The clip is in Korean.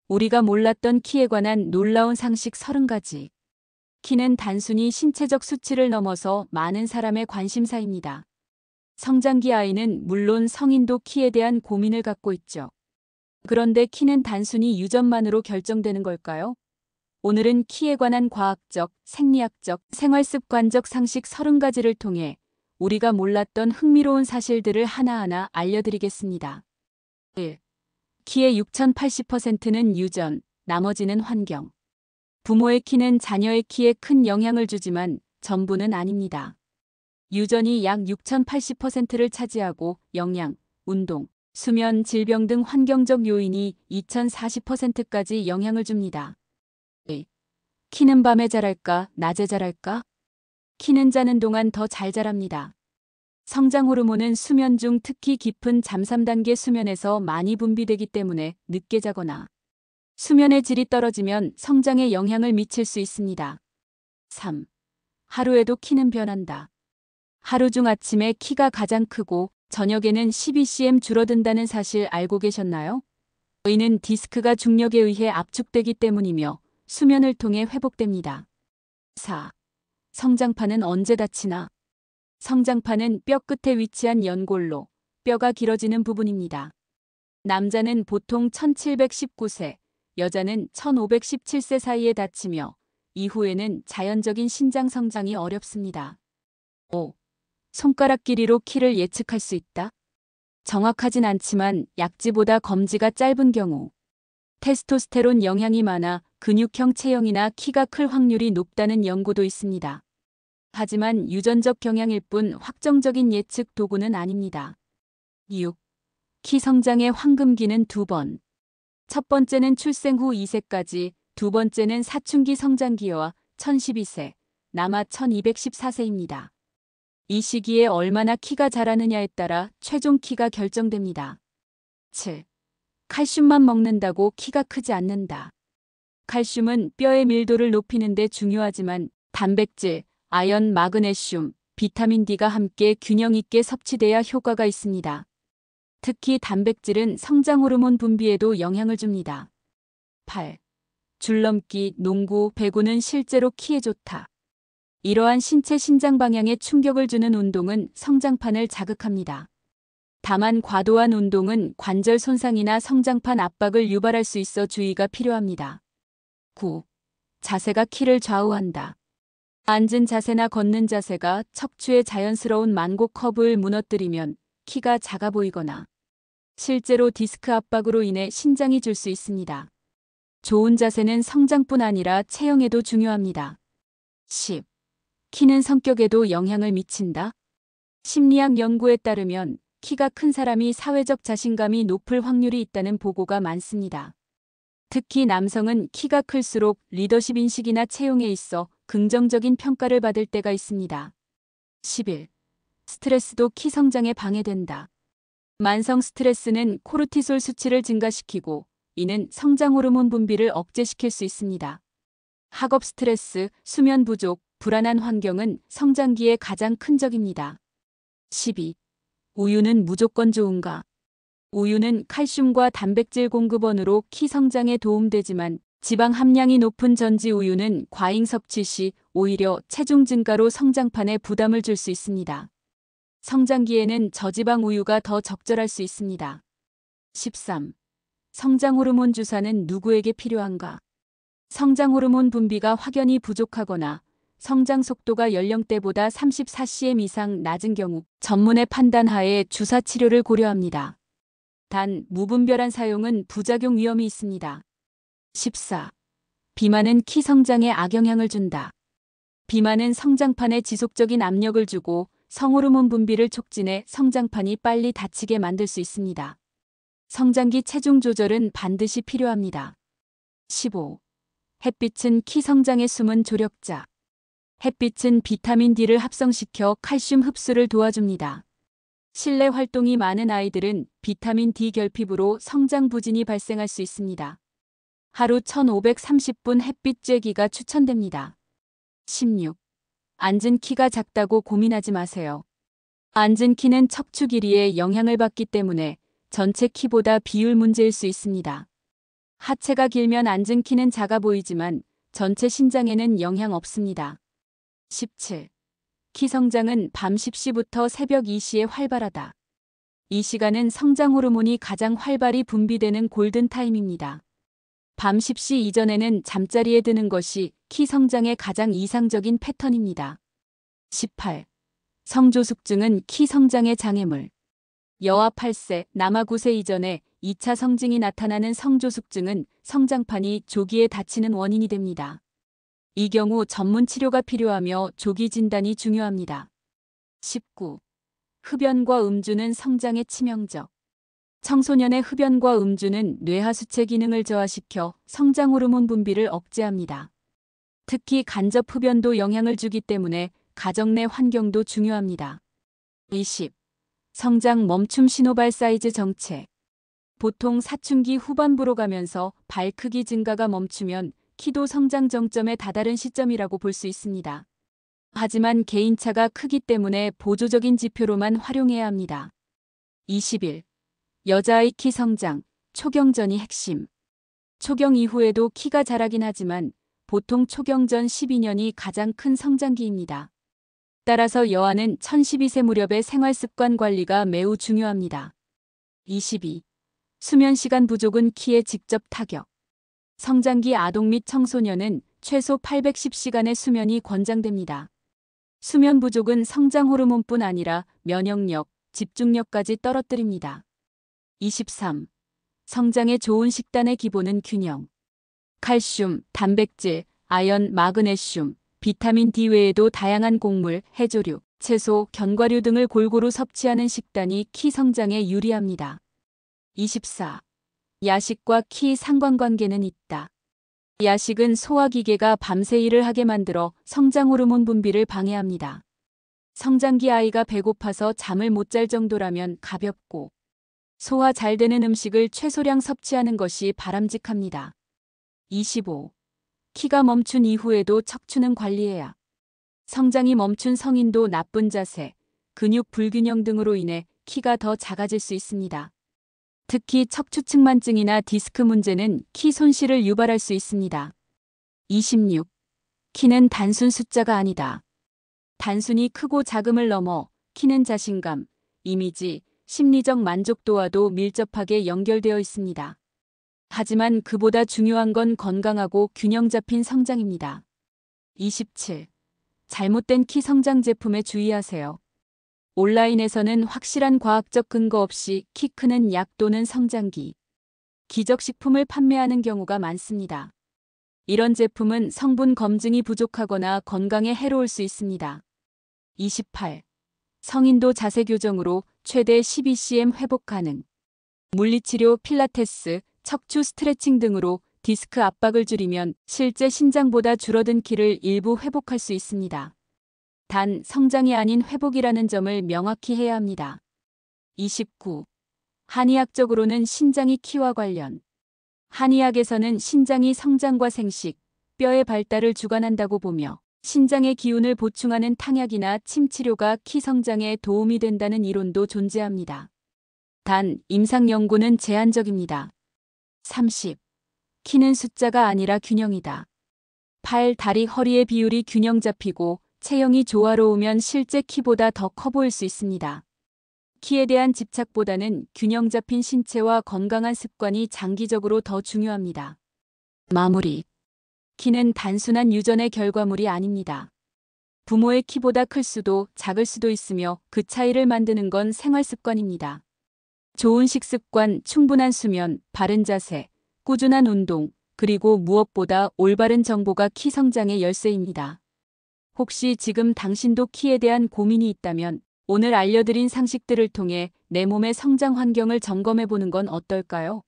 우리가 몰랐던 키에 관한 놀라운 상식 30가지. 키는 단순히 신체적 수치를 넘어서 많은 사람의 관심사입니다. 성장기 아이는 물론 성인도 키에 대한 고민을 갖고 있죠. 그런데 키는 단순히 유전만으로 결정되는 걸까요? 오늘은 키에 관한 과학적, 생리학적, 생활습관적 상식 30가지를 통해 우리가 몰랐던 흥미로운 사실들을 하나하나 알려드리겠습니다. 1. 키의 6080%는 유전, 나머지는 환경. 부모의 키는 자녀의 키에 큰 영향을 주지만 전부는 아닙니다. 유전이 약 6080%를 차지하고 영양, 운동, 수면, 질병 등 환경적 요인이 2040%까지 영향을 줍니다. 2. 키는 밤에 자랄까, 낮에 자랄까? 키는 자는 동안 더 잘 자랍니다. 성장 호르몬은 수면 중 특히 깊은 잠 3단계 수면에서 많이 분비되기 때문에 늦게 자거나 수면의 질이 떨어지면 성장에 영향을 미칠 수 있습니다. 3. 하루에도 키는 변한다. 하루 중 아침에 키가 가장 크고 저녁에는 12cm 줄어든다는 사실 알고 계셨나요? 이는 디스크가 중력에 의해 압축되기 때문이며 수면을 통해 회복됩니다. 4. 성장판은 언제 다치나? 성장판은 뼈 끝에 위치한 연골로 뼈가 길어지는 부분입니다. 남자는 보통 1719세, 여자는 1517세 사이에 다치며 이후에는 자연적인 신장 성장이 어렵습니다. 5. 손가락 길이로 키를 예측할 수 있다? 정확하진 않지만 약지보다 검지가 짧은 경우 테스토스테론 영향이 많아 근육형 체형이나 키가 클 확률이 높다는 연구도 있습니다. 하지만 유전적 경향일 뿐 확정적인 예측 도구는 아닙니다. 6. 키 성장의 황금기는 2번. 첫 번째는 출생 후 2세까지, 두 번째는 사춘기 성장기와 1012세, 남아 1214세입니다. 이 시기에 얼마나 키가 자라느냐에 따라 최종 키가 결정됩니다. 7. 칼슘만 먹는다고 키가 크지 않는다. 칼슘은 뼈의 밀도를 높이는 데 중요하지만 단백질, 아연, 마그네슘, 비타민 D가 함께 균형 있게 섭취돼야 효과가 있습니다. 특히 단백질은 성장 호르몬 분비에도 영향을 줍니다. 8. 줄넘기, 농구, 배구는 실제로 키에 좋다. 이러한 신체 신장 방향에 충격을 주는 운동은 성장판을 자극합니다. 다만 과도한 운동은 관절 손상이나 성장판 압박을 유발할 수 있어 주의가 필요합니다. 9. 자세가 키를 좌우한다. 앉은 자세나 걷는 자세가 척추의 자연스러운 만고 커브를 무너뜨리면 키가 작아 보이거나 실제로 디스크 압박으로 인해 신장이 줄 수 있습니다. 좋은 자세는 성장뿐 아니라 체형에도 중요합니다. 10. 키는 성격에도 영향을 미친다. 심리학 연구에 따르면 키가 큰 사람이 사회적 자신감이 높을 확률이 있다는 보고가 많습니다. 특히 남성은 키가 클수록 리더십 인식이나 채용에 있어 긍정적인 평가를 받을 때가 있습니다. 11. 스트레스도 키 성장에 방해된다. 만성 스트레스는 코르티솔 수치를 증가시키고 이는 성장 호르몬 분비를 억제시킬 수 있습니다. 학업 스트레스, 수면 부족, 불안한 환경은 성장기에 가장 큰 적입니다. 12. 우유는 무조건 좋은가? 우유는 칼슘과 단백질 공급원으로 키 성장에 도움되지만 지방 함량이 높은 전지 우유는 과잉 섭취 시 오히려 체중 증가로 성장판에 부담을 줄 수 있습니다. 성장기에는 저지방 우유가 더 적절할 수 있습니다. 13. 성장 호르몬 주사는 누구에게 필요한가? 성장 호르몬 분비가 확연히 부족하거나 성장 속도가 연령대보다 34cm 이상 낮은 경우 전문의 판단 하에 주사 치료를 고려합니다. 단, 무분별한 사용은 부작용 위험이 있습니다. 14. 비만은 키 성장에 악영향을 준다. 비만은 성장판에 지속적인 압력을 주고 성호르몬 분비를 촉진해 성장판이 빨리 다치게 만들 수 있습니다. 성장기 체중 조절은 반드시 필요합니다. 15. 햇빛은 키 성장에 숨은 조력자. 햇빛은 비타민 D를 합성시켜 칼슘 흡수를 도와줍니다. 실내 활동이 많은 아이들은 비타민 D 결핍으로 성장 부진이 발생할 수 있습니다. 하루 1530분 햇빛 쬐기가 추천됩니다. 16. 앉은 키가 작다고 고민하지 마세요. 앉은 키는 척추 길이에 영향을 받기 때문에 전체 키보다 비율 문제일 수 있습니다. 하체가 길면 앉은 키는 작아 보이지만 전체 신장에는 영향 없습니다. 17. 키 성장은 밤 10시부터 새벽 2시에 활발하다. 이 시간은 성장 호르몬이 가장 활발히 분비되는 골든타임입니다. 밤 10시 이전에는 잠자리에 드는 것이 키 성장의 가장 이상적인 패턴입니다. 18. 성조숙증은 키 성장의 장애물. 여아 8세, 남아 9세 이전에 2차 성징이 나타나는 성조숙증은 성장판이 조기에 닫히는 원인이 됩니다. 이 경우 전문 치료가 필요하며 조기 진단이 중요합니다. 19. 흡연과 음주는 성장에 치명적. 청소년의 흡연과 음주는 뇌하수체 기능을 저하시켜 성장 호르몬 분비를 억제합니다. 특히 간접 흡연도 영향을 주기 때문에 가정 내 환경도 중요합니다. 20. 성장 멈춤 신호발 사이즈 정체. 보통 사춘기 후반부로 가면서 발 크기 증가가 멈추면 키도 성장 정점에 다다른 시점이라고 볼 수 있습니다. 하지만 개인차가 크기 때문에 보조적인 지표로만 활용해야 합니다. 21. 여자아이 키 성장, 초경전이 핵심. 초경 이후에도 키가 자라긴 하지만 보통 초경 전 12년이 가장 큰 성장기입니다. 따라서 여아는 1012세 무렵의 생활습관 관리가 매우 중요합니다. 22. 수면 시간 부족은 키에 직접 타격. 성장기 아동 및 청소년은 최소 810시간의 수면이 권장됩니다. 수면 부족은 성장 호르몬뿐 아니라 면역력, 집중력까지 떨어뜨립니다. 23. 성장에 좋은 식단의 기본은 균형. 칼슘, 단백질, 아연, 마그네슘, 비타민 D 외에도 다양한 곡물, 해조류, 채소, 견과류 등을 골고루 섭취하는 식단이 키 성장에 유리합니다. 24. 야식과 키 상관관계는 있다. 야식은 소화기계가 밤새 일을 하게 만들어 성장 호르몬 분비를 방해합니다. 성장기 아이가 배고파서 잠을 못 잘 정도라면 가볍고 소화 잘 되는 음식을 최소량 섭취하는 것이 바람직합니다. 25. 키가 멈춘 이후에도 척추는 관리해야. 성장이 멈춘 성인도 나쁜 자세, 근육 불균형 등으로 인해 키가 더 작아질 수 있습니다. 특히 척추측만증이나 디스크 문제는 키 손실을 유발할 수 있습니다. 26. 키는 단순 숫자가 아니다. 단순히 크고 작음을 넘어 키는 자신감, 이미지, 심리적 만족도와도 밀접하게 연결되어 있습니다. 하지만 그보다 중요한 건 건강하고 균형 잡힌 성장입니다. 27. 잘못된 키 성장 제품에 주의하세요. 온라인에서는 확실한 과학적 근거 없이 키 크는 약 또는 성장기, 기적식품을 판매하는 경우가 많습니다. 이런 제품은 성분 검증이 부족하거나 건강에 해로울 수 있습니다. 28. 성인도 자세 교정으로 최대 12cm 회복 가능. 물리치료, 필라테스, 척추 스트레칭 등으로 디스크 압박을 줄이면 실제 신장보다 줄어든 키를 일부 회복할 수 있습니다. 단 성장이 아닌 회복이라는 점을 명확히 해야 합니다. 29. 한의학적으로는 신장이 키와 관련. 한의학에서는 신장이 성장과 생식, 뼈의 발달을 주관한다고 보며 신장의 기운을 보충하는 탕약이나 침치료가 키 성장에 도움이 된다는 이론도 존재합니다. 단 임상 연구는 제한적입니다. 30. 키는 숫자가 아니라 균형이다. 팔, 다리, 허리의 비율이 균형 잡히고 체형이 조화로우면 실제 키보다 더 커 보일 수 있습니다. 키에 대한 집착보다는 균형 잡힌 신체와 건강한 습관이 장기적으로 더 중요합니다. 마무리. 키는 단순한 유전의 결과물이 아닙니다. 부모의 키보다 클 수도 작을 수도 있으며 그 차이를 만드는 건 생활 습관입니다. 좋은 식습관, 충분한 수면, 바른 자세, 꾸준한 운동, 그리고 무엇보다 올바른 정보가 키 성장의 열쇠입니다. 혹시 지금 당신도 키에 대한 고민이 있다면 오늘 알려드린 상식들을 통해 내 몸의 성장 환경을 점검해 보는 건 어떨까요?